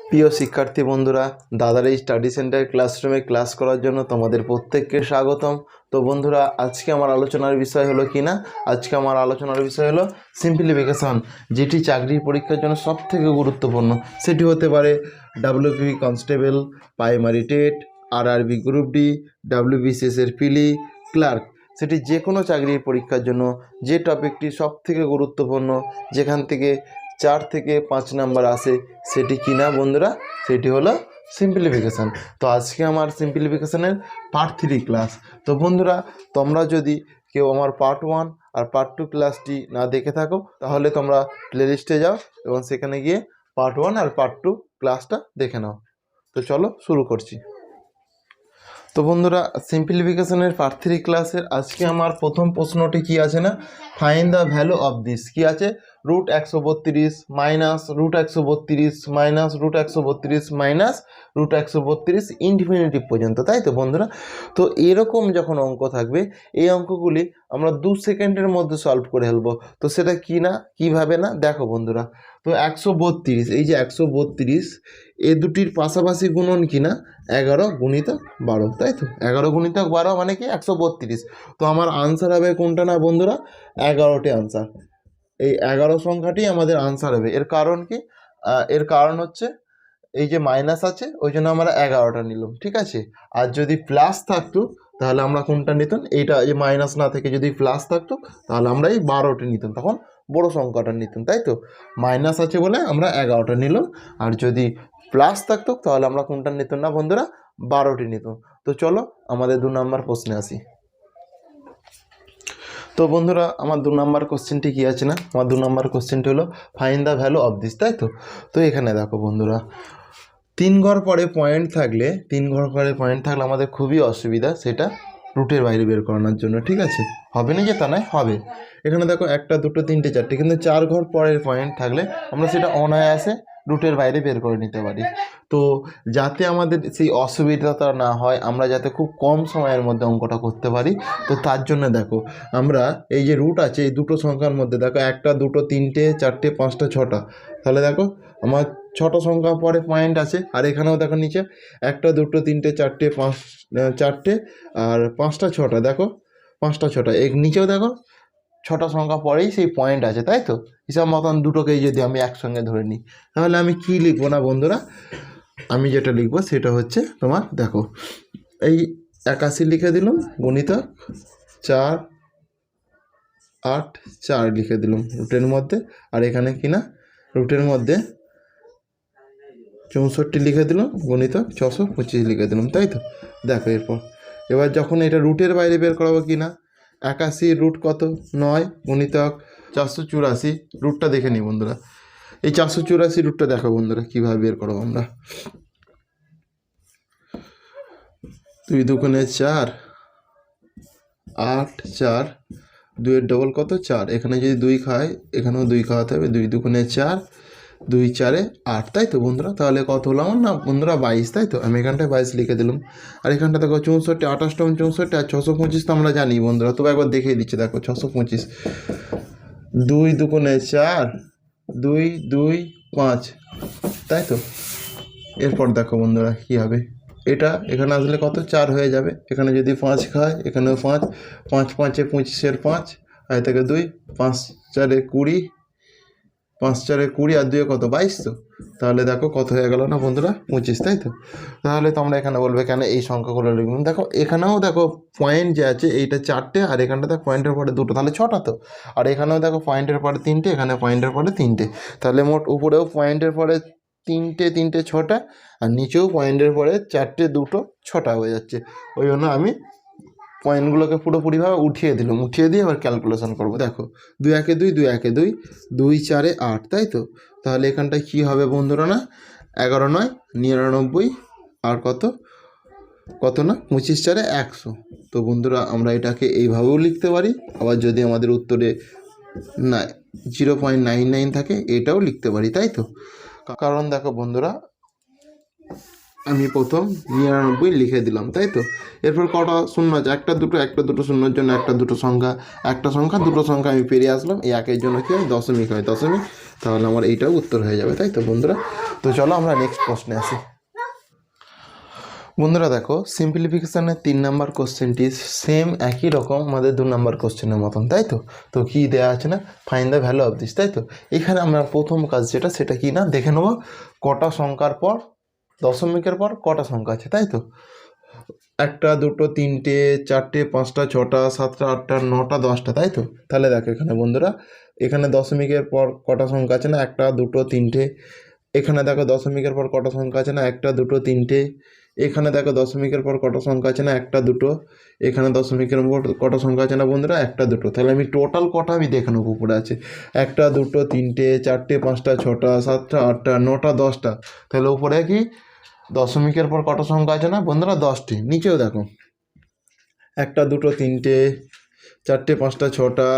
প্রিয় শিক্ষার্থী বন্ধুরা, দাদার এই স্টাডি সেন্টার ক্লাসরুমে ক্লাস করার জন্য তোমাদের প্রত্যেককে স্বাগতম। তো বন্ধুরা, আজকে আমার আলোচনার বিষয় হলো সিম্পলিফিকেশন, যেটি চাকরির পরীক্ষার জন্য সবথেকে গুরুত্বপূর্ণ। সেটি হতে পারে WP constable, primary TET, RRB group D, WBCS এর পিলি, ক্লার্ক। সেটি যে কোনো চাকরির পরীক্ষার জন্য যে টপিকটি সবথেকে গুরুত্বপূর্ণ, যেখান থেকে 4 থেকে 5 নাম্বার আসে, সেটি কি না বন্ধুরা? সেটি হলো সিম্পলিফিকেশান। তো আজকে আমার সিম্পলিফিকেশানের পার্ট 3 ক্লাস। তো বন্ধুরা, তোমরা যদি কেউ আমার পার্ট 1 আর পার্ট 2 ক্লাসটি না দেখে থাকো, তাহলে তোমরা প্লেলিস্টে যাও এবং সেখানে গিয়ে পার্ট 1 আর পার্ট 2 ক্লাসটা দেখে নাও। তো চলো শুরু করছি। তো বন্ধুরা, সিম্পলিফিকেশনের পার্ট 3 ক্লাসের আজকে আমার প্রথম প্রশ্নটি কি আছে না, find the value of this. কি আছে? Root 132 minus root 132 minus root 132 minus root 132 infinity পর্যন্ত, তাই তো বন্ধুরা? তো এরকম যখন অঙ্ক থাকবে, এই অঙ্কগুলি আমরা 2 সেকেন্ডের মধ্যে সলভ করে ফেলবো। তো সেটা কি না, কিভাবে না, দেখো বন্ধুরা। তো 132, এই যে 132, এ দুটির পাশাপাশি গুণন কি না 11 গুণিতক 12, তাই তো? 11 গুণিতক 12 মানে কি 132। তো আমার আনসার হবে কোনটা না বন্ধুরা? 11টি আনসার। এই 11 সংখ্যাটি আমাদের আনসার হবে। এর কারণ কি? এর কারণ হচ্ছে এই যে মাইনাস আছে, ওই জন্য আমরা 11টা নিলাম, ঠিক আছে? আর যদি প্লাস থাকতো তাহলে আমরা কোনটা নিতাম? এইটা, এই মাইনাস না থেকে যদি প্লাস থাকতো তাহলে আমরা এই 12টি নিতাম, তখন বড় সংখ্যাটা নিতাম, তাই তো? মাইনাস আছে বলে আমরা 11টা নিলাম, আর যদি প্লাস থাকতো তাহলে আমরা কোনটা নিতাম না বন্ধুরা? 12টি নিতাম। তো চলো আমাদের 2 নম্বর প্রশ্নে আসি। তো বন্ধুরা, আমার 2 নম্বর কোশ্চেনটি কী আছে না, আমার 2 নম্বর কোশ্চেনটি হলো find the value of this, তাই তো? তো এখানে দেখো বন্ধুরা, 3 ঘর পরে পয়েন্ট থাকলে আমাদের খুবই অসুবিধা সেটা রুটের বাইরে বের করানোর জন্য, ঠিক আছে? হবে না যে তা নয়, হবে। এখানে দেখো 1, 2, 3, 4, কিন্তু 4 ঘর পরের পয়েন্ট থাকলে আমরা সেটা অনায়াসে রুটের বাইরে বের করে নিতে পারি। তো যাতে আমাদের সেই অসুবিধাটা না হয়, আমরা যাতে খুব কম সময়ের মধ্যে অঙ্কটা করতে পারি, তো তার জন্য দেখো আমরা এই যে রুট আছে, এই দুটো সংখ্যার মধ্যে দেখো 1, 2, 3, 4, 5, 6টা, তাহলে দেখো আমার 6টা সংখ্যা পরে পয়েন্ট আছে। আর এখানেও দেখো নিচে 1, 2, 3, 4, 5, 4টে, আর 5টা 6টা, দেখো 5টা 6টা, এর নিচেও দেখো 6টা সংখ্যা পরেই সেই পয়েন্ট আছে, তাই তো? হিসাব মতন দুটোকেই যদি আমি একসঙ্গে ধরে নিই, তাহলে আমি কি লিখবো না বন্ধুরা? আমি যেটা লিখবো সেটা হচ্ছে তোমার দেখো, এই 81 লিখে দিলাম গুণিতক 4, 8, 4 লিখে দিলাম রুটের মধ্যে। আর এখানে কি না, রুটের মধ্যে 64 লিখে দিলাম গুণিতক 625 লিখে দিলাম, তাই তো? দেখো এবার যখন এটা রুটের বাইরে বের করাবো কি না, 81 রুট কত? 9 গুণিতক 484, রুটটা দেখে নিই বন্ধুরা। এই 484 রুটটা দেখো বন্ধুরা কীভাবে বের করবো আমরা। 2 দুগুণে 4, 8, 4, 2 ডবল কত? 4। এখানে যদি 2 খায়, এখানেও 2 খাওয়াতে হবে। 2 দুগুণে 4, 2 4 8, তাই তো বন্ধুরা? তাহলে কত হলো আমার না বন্ধুরা? 22, তাই তো? আমি এখানটায় 22 লিখে দিলাম। আর এখানটা দেখো 64, 28 64, আর 625 তো আমরা জানি বন্ধুরা, তবে একবার দেখিয়ে দিচ্ছি। দেখো 625, 2 দুগুণে 4, 2 2 5, তাই তো? এরপর দেখো বন্ধুরা কী হবে, এটা এখানে আসলে কত? 4 হয়ে যাবে। এখানে যদি 5 খায়, এখানেও 5, 5 5 25, 5, আর থেকে 2, 5 4 20, 5 4 20, আর 2 কত? 22 তো? তাহলে দেখো কত হয়ে গেল না বন্ধুরা? 25, তাই তো? তাহলে তোমরা এখানে বলবে কেন এই সংখ্যাগুলো লিখবেন? দেখো এখানেও দেখো পয়েন্ট যে আছে এইটা 4টে, আর এখানটা দেখো পয়েন্টের পরে 2টো, তাহলে 6টা তো। আর এখানেও দেখো পয়েন্টের পরে 3টে, এখানে পয়েন্টের পরে 3টে, তাহলে মোট উপরেও পয়েন্টের পরে 3টে 6টা, আর নিচেও পয়েন্টের পরে 4টে 2টো 6টা হয়ে যাচ্ছে। ওই জন্য আমি পয়েন্টগুলোকে পুরোপুরিভাবে উঠিয়ে দিলাম, উঠিয়ে দিয়ে আবার ক্যালকুলেশন করবো। দেখো 2 1 2, 2 1 2, 2 4 8, তাই তো? তাহলে এখানটায় কী হবে বন্ধুরা না, 11 9 99, আর কত কত না 25 4 100। তো বন্ধুরা, আমরা এটাকে এইভাবেও লিখতে পারি, আবার যদি আমাদের উত্তরে না 0.99 থাকে এটাও লিখতে পারি, তাই তো? কারণ দেখো বন্ধুরা, আমি প্রথম 99 লিখে দিলাম, তাই তো। এরপর কটা শূন্য আছে? একটা দুটো শূন্যর জন্য একটা দুটো সংখ্যা, একটা সংখ্যা দুটো সংখ্যা আমি পেরিয়ে আসলাম। এই একের জন্য কী হয়? দশমিক হয়, দশমিক। তাহলে আমার এইটাও উত্তর হয়ে যাবে, তাই তো বন্ধুরা। তো চলো আমরা নেক্সট প্রশ্নে আসি। বন্ধুরা দেখো, সিম্পলিফিকেশানের 3 নাম্বার কোশ্চেনটি সেম একই রকম আমাদের 2 নাম্বার কোশ্চেনের মতন, তাই তো। তো কী দেওয়া আছে না, find the value of this, তাই তো। এখানে আমরা প্রথম কাজ যেটা, সেটা কি না দেখে নেবো, কটা সংখ্যার পর দশমিকের পর কটা সংখ্যা আছে, তাই তো। একটা দুটো তিনটে চারটে পাঁচটা ছটা সাতটা আটটা নটা দশটা, তাই তো। তাহলে দেখো এখানে বন্ধুরা, এখানে দশমিকের পর কটা সংখ্যা আছে না, একটা দুটো তিনটে। এখানে দেখো দশমিকের পর কটা সংখ্যা আছে না, একটা দুটো তিনটে। এখানে দেখো দশমিকের পর কটা সংখ্যা আছে না, একটা দুটো। এখানে দশমিকের পর কটা সংখ্যা আছে না বন্ধুরা, একটা দুটো। তাহলে আমি টোটাল কটা আমি দেখে নেবো উপরে আছে, একটা দুটো তিনটে চারটে পাঁচটা ছটা সাতটা আটটা নটা দশটা। তাহলে উপরে কি দশমিকের পর কটা সংখ্যা আছে না বন্ধুরা, 10টি। নিচেও দেখো একটা দুটো তিনটে চারটে পাঁচটা ছটা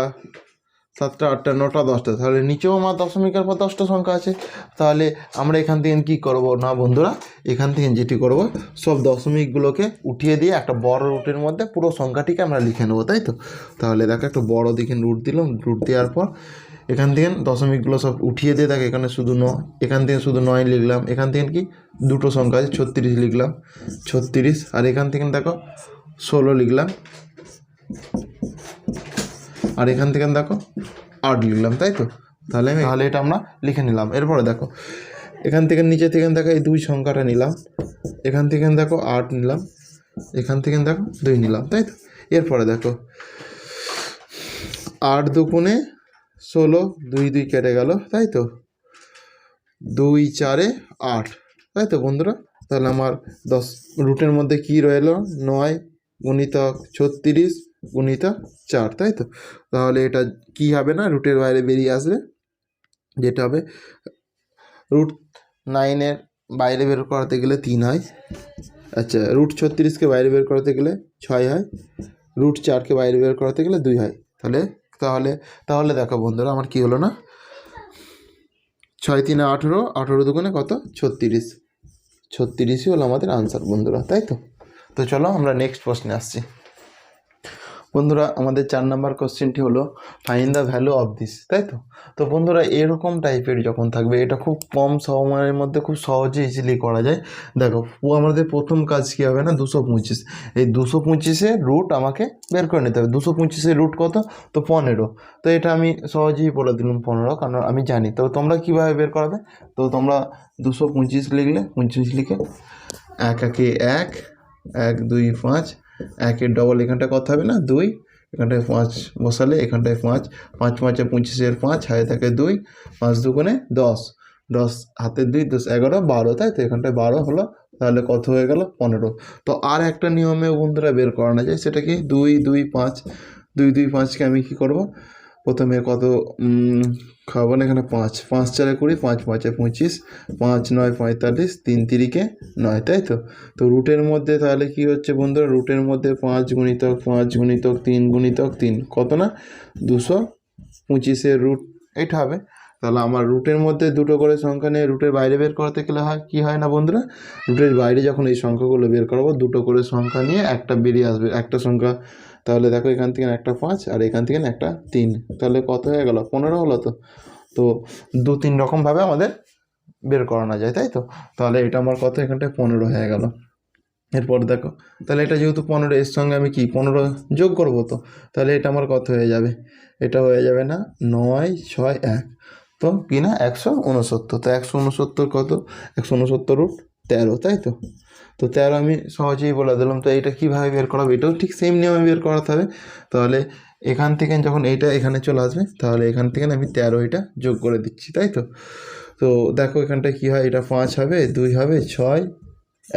সাতটা আটটা নটা দশটা। তাহলে নিচেও আমার দশমিকের পর 10টা সংখ্যা আছে। তাহলে আমরা এখান থেকে কী করব না বন্ধুরা, এখান থেকে যেটি করব, সব দশমিকগুলোকে উঠিয়ে দিয়ে একটা বড় রুটের মধ্যে পুরো সংখ্যাটিকে আমরা লিখে নেবো, তাই তো। তাহলে দেখো একটা বড় দিকে রুট দিলাম, রুট দেওয়ার পর এখান থেকে দশমিকগুলো সব উঠিয়ে দিয়ে দেখো এখানে শুধু এখান থেকে শুধু 9 লিখলাম। এখান থেকে কি দুটো সংখ্যা আছে, 36 লিখলাম, 36। আর এখান থেকে দেখো 16 লিখলাম, আর এখান থেকে দেখো 8 লিখলাম, তাই তো। তাহলে এটা আমরা লিখে নিলাম। এরপরে দেখো এখান থেকে নিচে থেকে দেখো এই 2 সংখ্যাটা নিলাম, এখান থেকে দেখো 8 নিলাম, এখান থেকে দেখো 2 নিলাম, তাই তো। এরপরে দেখো 8 দুগুণে 16, 2 2 কেটে গেল, তাই তো। 2 4 8, তাই তো বন্ধুরা। তাহলে আমার 10 রুটের মধ্যে কি রইল, 9 গুণিতক 36 গুণিতক 4, তাই তো। তাহলে এটা কি হবে না, রুটের বাইরে বেরিয়ে আসবে, যেটা হবে রুট 9-এর বাইরে বের করাতে গেলে 3 হয়। আচ্ছা, রুট 36কে বাইরে বের করাতে গেলে 6 হয়, রুট 4কে বাইরে বের করাতে গেলে 2 হয়। তাহলে তাহলে তাহলে দেখো বন্ধুরা, আমার কি হলো না, 6 3 18, 18 দুগুণে কত, 36। 36ই হলো আমাদের আনসার বন্ধুরা, তাই তো। তো চলো আমরা নেক্সট প্রশ্নে আসছি। বন্ধুরা আমাদের 4 নাম্বার কোশ্চেনটি হলো find the value of this, তাই তো। তো বন্ধুরা এরকম টাইপের যখন থাকবে, এটা খুব কম সময়ের মধ্যে খুব সহজে ইজিলি করা যায়। দেখো আমাদের প্রথম কাজ কী হবে না, 225। এই 225-এর রুট আমাকে বের করে নিতে হবে। 225-এর রুট কত, তো 15। তো এটা আমি সহজেই বলে দিলাম 15, কারণ আমি জানি। তো তোমরা কীভাবে বের করাবে, তো তোমরা 225 লিখলে, 25 লিখে 1 1 1 1 2 5, 1-এর ডবল এখানটায় কত হবে না, 2। এখানটায় 5 বসালে, এখানটায় 5, 5 5 25-এর 5, হাতে থাকে 2, 5 দুগুণে 10, 10 হাতে 2 10 11 12, তাই তো। এখানটায় 12 হলো, তাহলে কত হয়ে গেল, 15। তো আর একটা নিয়মে বন্ধুরা বের করানো যায়, সেটা কি 2 2 5, 2 2 5কে আমি কী করব, প্রথমে কত খাবো না, এখানে 5 5 4 20, 5 5 25, 5 9 45, 3 3-কে 9, তাই তো। তো রুটের মধ্যে তাহলে কি হচ্ছে বন্ধুরা, রুটের মধ্যে 5 গুণিতক 5 গুণিতক 3 গুণিতক 3 কত না, 225-এর রুট এটা হবে। তাহলে আমার রুটের মধ্যে দুটো করে সংখ্যা নিয়ে রুটের বাইরে বের করতে গেলে হয় কি হয় না বন্ধুরা, রুটের বাইরে যখন এই সংখ্যাগুলো বের করাবো, দুটো করে সংখ্যা নিয়ে একটা বেরিয়ে আসবে, একটা সংখ্যা। তাহলে দেখো এখান থেকে একটা 5 আর এখান থেকে একটা 3, তাহলে কত হয়ে গেল, 15 হলো। তো তো 2-3 রকমভাবে আমাদের বের করানো যায়, তাই তো। তাহলে এটা আমার কত, এখানটায় 15 হয়ে গেল। এরপর দেখো, তাহলে এটা যেহেতু 15, এর সঙ্গে আমি কি 15 যোগ করবো, তো তাহলে এটা আমার কত হয়ে যাবে, এটা হয়ে যাবে না 9 6 1, তো কি না 169। তো 169 কত, 169 রুট 13, তাই তো। তো 13 আমি সহজেই বলে দিলাম। তো এইটা কীভাবে বের করাবো, এটাও ঠিক সেম নিয়মে বের করাতে হবে। তাহলে এখান থেকে যখন এইটা এখানে চলে আসবে, তাহলে এখান থেকে আমি 13 এটা যোগ করে দিচ্ছি, তাই তো। তো দেখো এখানটায় কী হয়, এটা 5 হবে, 2 হবে, 6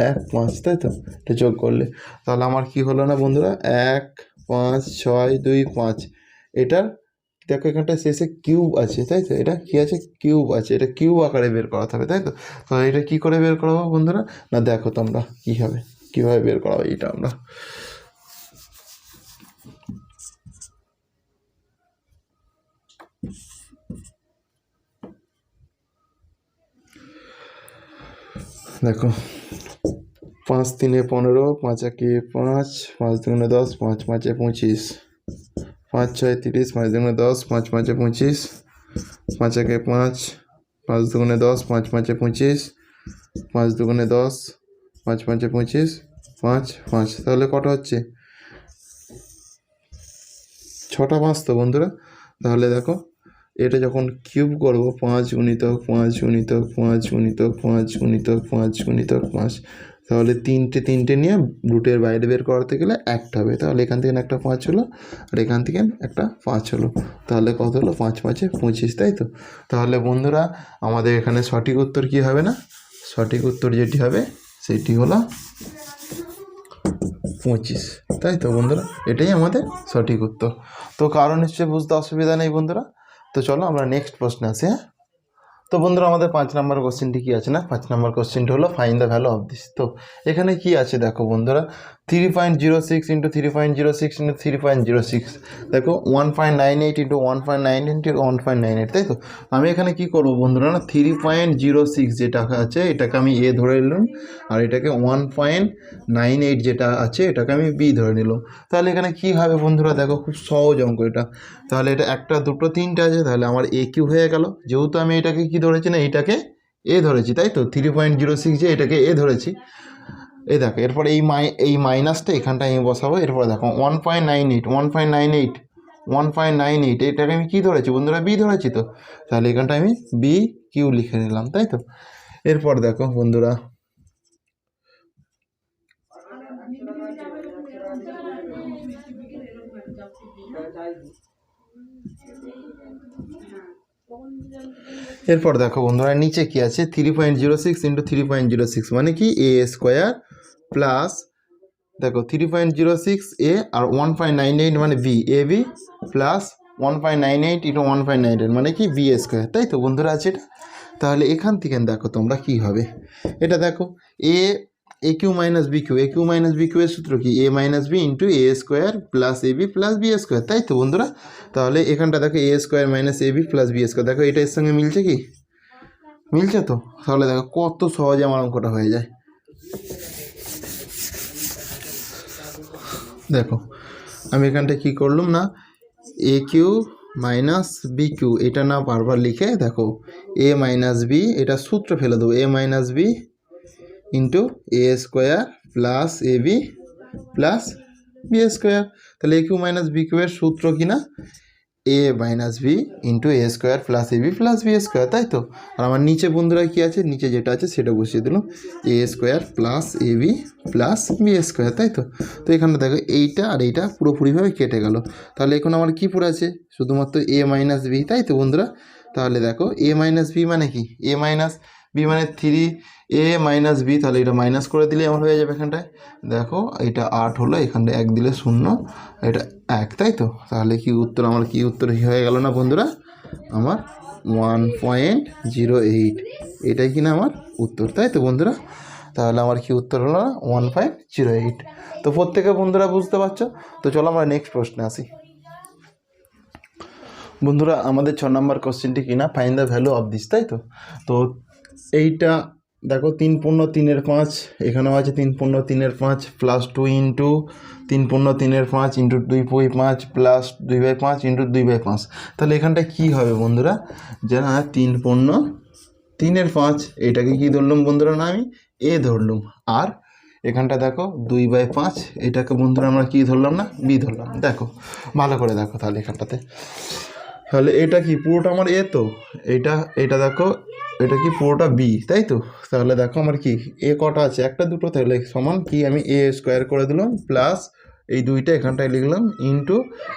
1 5, তাই তো। এটা যোগ করলে তাহলে আমার কি হলো না বন্ধুরা, 1 5 6 2 5। এটার দেখো এখানটা শেষে কিউব আছে, তাই তো। এটা কি আছে, কিউব আছে, এটা কিউব আকারে বের করাতে হবে, তাই তো। তো এটা কি করে বের করাবো বন্ধুরা, না দেখো তোমরা কীভাবে বের করাবো এটা আমরা। দেখো 5 3 15, 5 1 5, 5 2 10, 5 5 25, 5 6 30, 5 2 10, 5 5 25, 5 1 5, 5 2 10, 5 5 25, 5 2 10, 5 5 25, 5 5, তাহলে কটা হচ্ছে? 6টা 5 তো বন্ধুরা। তাহলে দেখো এটা যখন কিউব করবো 5 গুণিতক 5 গুণিতক 5 গুণিতক 5 গুণিতক 5 গুণিতক 5, তাহলে তিনটে নিয়ে রুটের বাইরে বের করতে গেলে একটা হবে। তাহলে এখান থেকে একটা 5 হলো আর এখান থেকে একটা 5 হলো, তাহলে কত হলো? 5 5 25, তাই তো? তাহলে বন্ধুরা আমাদের এখানে সঠিক উত্তর কি হবে না? সঠিক উত্তর যেটি হবে সেটি হলো 25, তাই তো বন্ধুরা? এটাই আমাদের সঠিক উত্তর। তো কারণ নিশ্চয়ই বুঝতে অসুবিধা নেই বন্ধুরা। তো চলো আমরা নেক্সট প্রশ্নে আসি। হ্যাঁ, তো বন্ধুরা আমাদের 5 নম্বর কোশ্চেনটি কী আছে না? 5 নম্বর কোশ্চেনটি হলো find the value of this. তো এখানে কি আছে দেখো বন্ধুরা, 3.06 ইন্টু 3.06 ইন্টু 3.06, দেখো 1.98 ইন্টু 1.98 ইন্টু 1.98, তাই তো? আমি এখানে কি করব বন্ধুরা না, 3.06 যেটা আছে এটাকে আমি এ ধরে নিলাম, আর এটাকে 1.98 যেটা আছে এটাকে আমি বি ধরে নিলাম। তাহলে এখানে কি হবে বন্ধুরা, দেখো খুব সহজ অঙ্ক এটা। তাহলে এটা একটা দুটো তিনটে আছে, তাহলে আমার এ কিউ হয়ে গেল, যেহেতু আমি এটাকে কি ধরেছি না, এইটাকে এ ধরেছি, তাই তো? 3.06 যে এটাকে এ ধরেছি, এই দেখো এরপরে এই মাইনাসটা এখানটা আমি বসাবো। এরপরে দেখো 1.98 এটাকে আমি কি ধরেছি বন্ধুরা? বি ধরেছি তো, তাহলে এখানটা আমি বি কিউ লিখে নিলাম, তাই তো? এরপর দেখো বন্ধুরা নিচে কি আছে? 3.06 ইন্টু 3.06 মানে কি এ স্কোয়ার প্লাস, দেখো 3.06 এ আর 1.98 মানে B, A B plus 1.98 into 1.98 মানে কি বি স্কোয়ার, তাই তো বন্ধুরা আছে এটা। তাহলে এখান থেকে দেখো তোমরা কি হবে, এটা দেখো এ কিউ মাইনাস বি কিউ, এ কিউ মাইনাস বি কিউ এর সূত্র কি? এ minus B into A square plus A B plus b square, তাই তো বন্ধুরা? তাহলে এখানটা দেখো এ square minus A B plus b square, দেখো এটা এর সঙ্গে মিলছে কি? মিলছে তো? তাহলে দেখো কত সহজে আমার অঙ্কটা হয়ে যায়। দেখো আমি এখানটা কি করলাম না, এ কিউ মাইনাস বি কিউ এটা না বারবার লিখে দেখো এ মাইনাস বি, এটা সূত্র ফেলে দেবো, এ minus B into A square plus A B plus b square. তাহলে এ কিউ মাইনাস বি কিউ এর সূত্র কি না? এ minus B into A square plus A B plus b square, তাই তো? আর আমার নিচে বন্ধুরা কি আছে? নিচে যেটা আছে সেটা বসিয়ে দিলাম, এ square plus A B plus b square, তাই তো? তো এখানে দেখো এইটা আর এইটা পুরোপুরিভাবে কেটে গেল, তাহলে এখন আমার কী পড়ে আছে? শুধুমাত্র এ মাইনাস বি, তাই তো বন্ধুরা? তাহলে দেখো এ মাইনাস বি মানে কি? এ মাইনাস বি মানে 3 এ মাইনাস বি, তাহলে এটা মাইনাস করে দিলে আমার হয়ে যাবে এখানটায়। দেখো এটা 8 হলো, এখানটায় 1 দিলে 0, এটা 1, তাই তো? তাহলে কি উত্তর আমার, কি উত্তর হয়ে গেল না বন্ধুরা? আমার 1.08, এটাই কিনা আমার উত্তর, তাই তো বন্ধুরা? তাহলে আমার কি উত্তর হলো না? 1.08। তো প্রত্যেকে বন্ধুরা বুঝতে পারছো? তো চলো আমরা নেক্সট প্রশ্নে আসি। বন্ধুরা আমাদের 6 নম্বর কোশ্চেনটি কিনা find the value of this, তাই তো? তো এইটা দেখো 3.3/5, এখানেও আছে 3.3/5 plus 2 into 3.3/5 into 2/5 plus 2/5 into 2/5, তাহলে এখানটা কি হবে বন্ধুরা? যে না 3.3/5 এটাকে কি ধরলাম বন্ধুরা না, আমি এ ধরলাম, আর এখানটা দেখো 2/5 এটাকে বন্ধুরা আমরা কি ধরলাম না, বি ধরলাম। দেখো ভালো করে দেখো তাহলে এখানটাতে, তাহলে এটা কি পুরোটা আমার এ, তো এটা দেখো এটা কি পুরোটা বি, তাই তো? তাহলে দেখো আমার কি এ কটা আছে? একটা দুটো, তাহলে সমান কি আমি এ স্কোয়ার করে দিলাম প্লাস এই দুইটা এখানটায় লিখলাম ইন্টু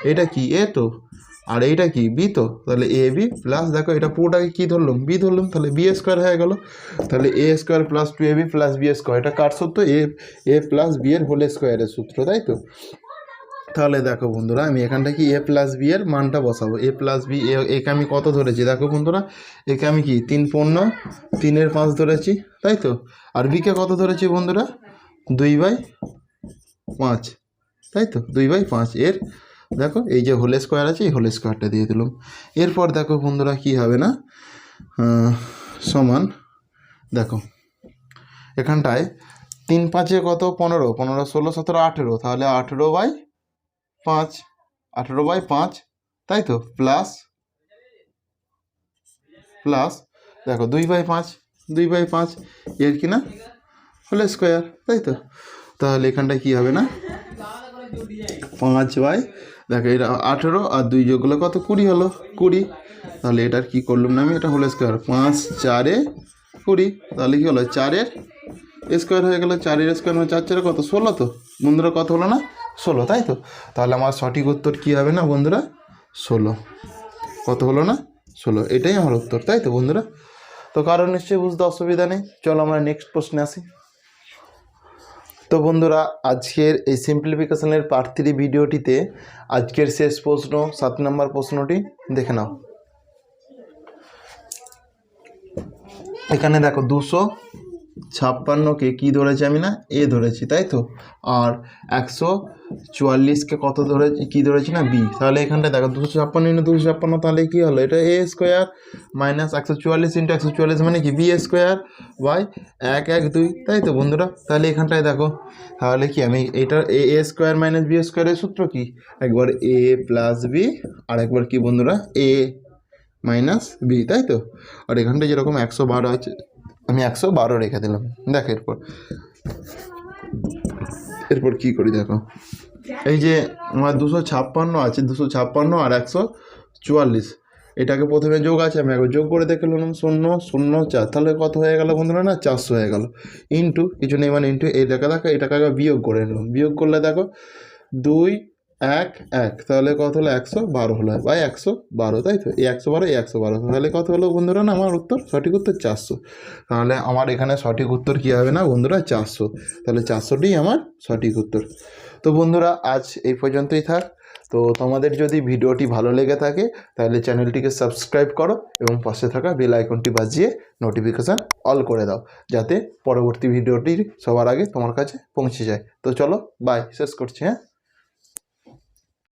এটা কি এ তো, আর এইটা কি বি তো, তাহলে এ বি প্লাস দেখো এটা পুরোটাকে কী ধরলাম? বি ধরলাম, তাহলে বি স্কোয়ার হয়ে গেল। তাহলে a square plus 2ab plus b square, এটা কার সূত্র? এ প্লাস বি এর হোল স্কোয়ারের সূত্র, তাই তো? তাহলে দেখো বন্ধুরা আমি এখানটা কি এ প্লাস বি এর মানটা বসাবো, এ প্লাস বি, একে আমি কত ধরেছি দেখো বন্ধুরা, একে আমি কি 3.3/5 ধরেছি, তাই তো? আর বিকে কত ধরেছি বন্ধুরা? 2/5, তাই তো? 2/5 এর দেখো এই যে হোল স্কোয়ার আছে, এই হোল স্কোয়ারটা দিয়ে দিলাম। এরপর দেখো বন্ধুরা কি হবে না, সমান দেখো এখানটায় তিন পাঁচে কত, 15, 15, 16, 17, 18, তাহলে 18/5, 18/5, তাই তো, প্লাস দেখো 2/5, 2/5 এর কি না হোল স্কোয়ার, তাই তো। তাহলে এখানটায় কি হবে না 5 দেখো এটা 18 আর 2 যোগ করলে কত, 20 হলো, 20। তাহলে এটার কি করলাম না আমি, এটা হোল স্কোয়ার, 5 4 20, তাহলে কি হলো 4 স্কোয়ার হয়ে গেল। 4 স্কোয়ার মানে 4 4 কত, 16, তো বন্ধুরা কত হলো না 16, তাই তো। তাহলে আমার সঠিক উত্তর কি হবে না বন্ধুরা 16, কত হলো না 16, এটাই আমার উত্তর, তাই তো বন্ধুরা। তো কারণ নিশ্চয়ই বুঝতে অসুবিধা নেই, চলো আমরা নেক্সট প্রশ্নে আসি। তো বন্ধুরা আজকের এই সিম্পলিফিকেশনের পার্ট 3 ভিডিওটিতে আজকের শেষ প্রশ্ন 7 নম্বর প্রশ্নটি দেখে নাও। এখানে দেখো 256কে কি ধরেছি আমি না, এ ধরেছি, তাই তো। আর 144কে কত ধরেছি, কি ধরেছি না, বি। তাহলে এখানটায় দেখো 256 × 256, তাহলে কি হলো, এটা এ স্কোয়ার মাইনাস 144 × 144 মানে কি বি স্কোয়ার বাই 112, তাই তো বন্ধুরা। তাহলে এখানটায় দেখো, তাহলে কি আমি এটা এ স্কোয়ার মাইনাস বি স্কোয়ারের সূত্র কি, একবার এ প্লাস বি আর একবার কি বন্ধুরা এ মাইনাস বি, তাই তো। আর এখানটায় যেরকম 112 আছে, আমি 112 রেখে দিলাম। দেখ এরপর কি করি দেখো, এই যে আমার 256 আছে, 256 আর 144, এটাকে প্রথমে যোগ আছে, আমি একবার যোগ করে দেখে নিলাম, 0 0 4, তাহলে কত হয়ে গেল বন্ধুরা না 400 হয়ে গেল। ইন্টু কিছু নেই মানে ইন্টু এই টাকা দেখো, এটাকে আগে বিয়োগ করে নিলাম, বিয়োগ করলে দেখো 2 1 1, তাহলে কত হলো 112 হলো বাই 112, তাই তো। এই 112 এই 112, তাহলে কত হলো বন্ধুরা না আমার উত্তর, সঠিক উত্তর 400। তাহলে আমার এখানে সঠিক উত্তর কী হবে না বন্ধুরা 400, তাহলে 400টিই আমার সঠিক উত্তর। তো বন্ধুরা আজ এই পর্যন্তই থাক। তো তোমাদের যদি ভিডিওটি ভালো লেগে থাকে তাহলে চ্যানেলটিকে সাবস্ক্রাইব করো এবং পাশে থাকা বেল আইকনটি বাজিয়ে নোটিফিকেশান অল করে দাও, যাতে পরবর্তী ভিডিওটি সবার আগে তোমার কাছে পৌঁছে যায়। তো চলো বাই, শেষ করছি, হ্যাঁ।